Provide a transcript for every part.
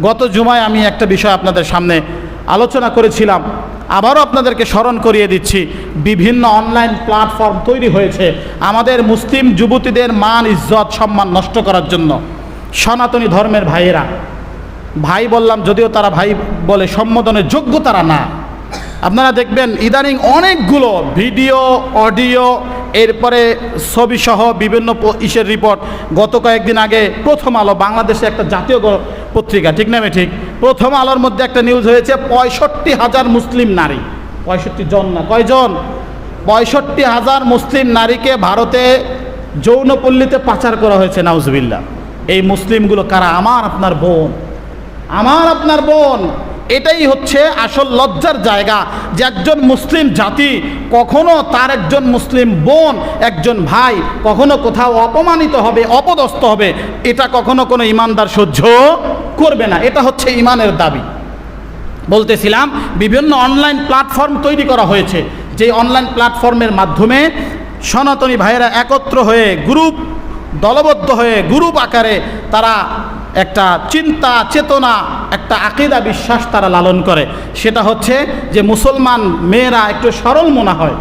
গত জুমায় আমি একটা বিষয় আপনাদের সামনে আলোচনা করেছিলাম, আবারও আপনাদেরকে স্মরণ করিয়ে দিচ্ছি। বিভিন্ন অনলাইন প্ল্যাটফর্ম তৈরি হয়েছে আমাদের মুসলিম যুবতীদের মান ইজ্জত সম্মান নষ্ট করার জন্য। সনাতনী ধর্মের ভাইয়েরা, ভাই বললাম যদিও তারা ভাই বলে সম্বোধনের যোগ্য তারা না। আপনারা দেখবেন ইদানিং অনেকগুলো ভিডিও অডিও এরপরে ছবিসহ বিভিন্ন ইসের রিপোর্ট। গত কয়েকদিন আগে প্রথম আলো, বাংলাদেশে একটা জাতীয় পত্রিকা, ঠিক না ঠিক, প্রথম আলোর মধ্যে একটা নিউজ হয়েছে 65,000 মুসলিম নারী, 65 জন না, কয়জন, 65,000 মুসলিম নারীকে ভারতে যৌনপল্লীতে পাচার করা হয়েছে, নাউজুবিল্লাহ। এই মুসলিমগুলো কারা? আমার আপনার বোন, আমার আপনার বোন। এটাই হচ্ছে আসল লজ্জার জায়গা যে একজন মুসলিম জাতি কখনো তার একজন মুসলিম বোন, একজন ভাই কখনো কোথাও অপমানিত হবে, অপদস্থ হবে, এটা কখনো কোনো ইমানদার সহ্য করবে না। এটা হচ্ছে ইমানের দাবি। বলতেছিলাম বিভিন্ন অনলাইন প্ল্যাটফর্ম তৈরি করা হয়েছে, যে অনলাইন প্ল্যাটফর্মের মাধ্যমে সনাতনী ভাইয়েরা একত্র হয়ে গ্রুপ, দলবদ্ধ হয়ে গ্রুপ আকারে তারা একটা চিন্তা চেতনা, একটা আকীদা বিশ্বাস তারা লালন করে। সেটা হচ্ছে যে মুসলমান মেয়েরা একটু সরল মনে হয়,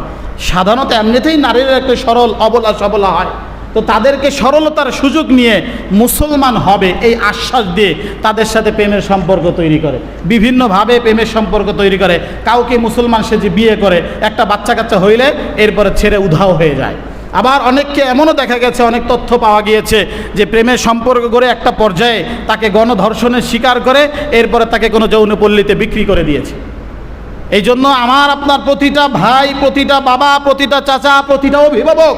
সাধারণত এমনিতেই নারীরা একটু সরল অবলা সবলা হয়, তো তাদেরকে সরলতার সুযোগ নিয়ে মুসলমান হবে এই আশ্বাস দিয়ে তাদের সাথে প্রেমের সম্পর্ক তৈরি করে, বিভিন্নভাবে প্রেমের সম্পর্ক তৈরি করে। কাউকে মুসলমান সেজে বিয়ে করে, একটা বাচ্চা কাচ্চা হইলে এরপরে ছেড়ে উধাও হয়ে যায়। আবার অনেককে এমনও দেখা গেছে, অনেক তথ্য পাওয়া গিয়েছে যে প্রেমের সম্পর্ক করে একটা পর্যায়ে তাকে গণধর্ষণের শিকার করে এরপরে তাকে কোনো যৌনপল্লীতে বিক্রি করে দিয়েছে। এই জন্য আমার আপনার প্রতিটা ভাই, প্রতিটা বাবা, প্রতিটা চাচা, প্রতিটা অভিভাবক,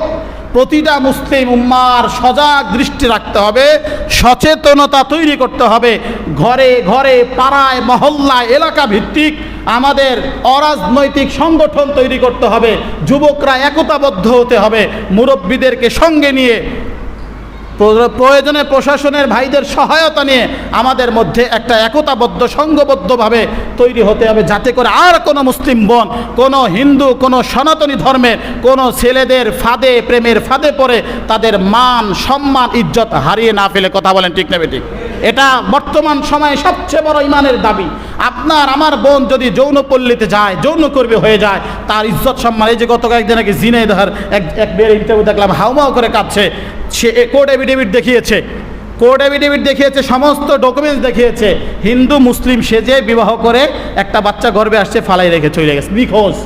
প্রতিটা মুসলিম উম্মার সজাগ দৃষ্টি রাখতে হবে, সচেতনতা তৈরি করতে হবে। ঘরে ঘরে, পাড়ায়, মহল্লায়, এলাকা ভিত্তিক আমাদের অরাজনৈতিক সংগঠন তৈরি করতে হবে। যুবকরা একতাবদ্ধ হতে হবে, মুরব্বীদেরকে সঙ্গে নিয়ে, প্রয়োজনে প্রশাসনের ভাইদের সহায়তা নিয়ে আমাদের মধ্যে একটা একতাবদ্ধ সংঘবদ্ধভাবে তৈরি হতে হবে, যাতে করে আর কোনো মুসলিম বোন, কোনো হিন্দু, কোনো সনাতনী ধর্মের কোনো ছেলেদের ফাঁদে, প্রেমের ফাঁদে পড়ে তাদের মান সম্মান ইজ্জত হারিয়ে না ফেলে। কথা বলেন ঠিক না ঠিক? এটা বর্তমান সময়ে সবচেয়ে বড় ইমানের দাবি। আপনার আমার বোন যদি যৌনপল্লীতে যায়, যৌনকর্মী হয়ে যায়, তার ইজ্জত সম্মান, এই যে গত কয়েকদিন আগে ঝিনাইদহের এক বের ইন্টারভিউ দেখলাম, হাউমাউ করে কাঁদছে। সে কোর্ট এফিডেভিট দেখিয়েছে, সমস্ত ডকুমেন্টস দেখিয়েছে, হিন্দু মুসলিম সেজে বিবাহ করে একটা বাচ্চা গর্ভে আসছে, ফালাই রেখে চলে গেছে, নিখোঁজ।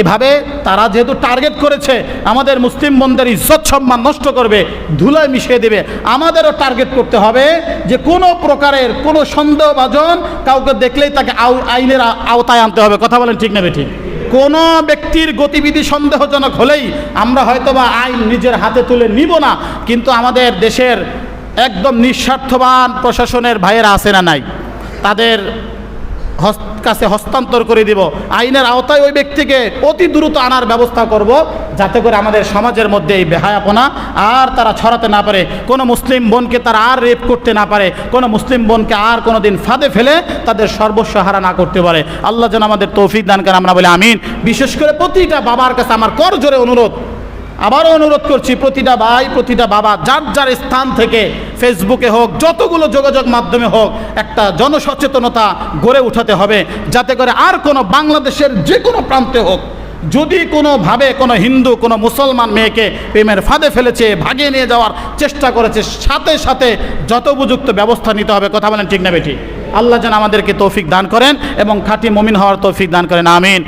এভাবে তারা যেহেতু টার্গেট করেছে আমাদের মুসলিম বোনদের ইজ্জত সম্মান নষ্ট করবে, ধুলায় মিশিয়ে দেবে, আমাদেরও টার্গেট করতে হবে যে কোনো প্রকারের কোনো সন্দেহভাজন কাউকে দেখলেই তাকে আইনের আওতায় আনতে হবে। কথা বলেন ঠিক না ঠিক? কোনো ব্যক্তির গতিবিধি সন্দেহজনক হলেই আমরা হয়তোবা আইন নিজের হাতে তুলে নিব না, কিন্তু আমাদের দেশের একদম নিঃস্বার্থবান প্রশাসনের ভাইয়েরা আছে না নাই, তাদের কাছে হস্তান্তর করে দিব, আইনের আওতায় ওই ব্যক্তিকে অতি দ্রুত আনার ব্যবস্থা করব, যাতে করে আমাদের সমাজের মধ্যে এই বেহায়াপনা আর তারা ছড়াতে না পারে, কোনো মুসলিম বোনকে তারা আর রেপ করতে না পারে, কোনো মুসলিম বোনকে আর কোনো দিন ফাঁদে ফেলে তাদের সর্বস্ব হারা না করতে পারে। আল্লাহ যেন আমাদের তৌফিক দান করেন, আমরা বলি আমিন। বিশেষ করে প্রতিটা বাবার কাছে আমার করজোরে অনুরোধ, আবারও অনুরোধ করছি, প্রতিটা ভাই, প্রতিটা বাবা যার যার স্থান থেকে ফেসবুকে হোক, যতগুলো যোগাযোগ মাধ্যমে হোক, একটা জনসচেতনতা গড়ে উঠাতে হবে, যাতে করে আর কোনো বাংলাদেশের যে কোনো প্রান্তে হোক, যদি কোনোভাবে কোনো হিন্দু, কোনো মুসলমান মেয়েকে প্রেমের ফাঁদে ফেলেছে, ভাগিয়ে নিয়ে যাওয়ার চেষ্টা করেছে, সাথে সাথে যথোপযুক্ত ব্যবস্থা নিতে হবে। কথা বলেন ঠিক না বেঠিক? আল্লাহ যেন আমাদেরকে তৌফিক দান করেন এবং খাঁটি মুমিন হওয়ার তৌফিক দান করেন, আমিন।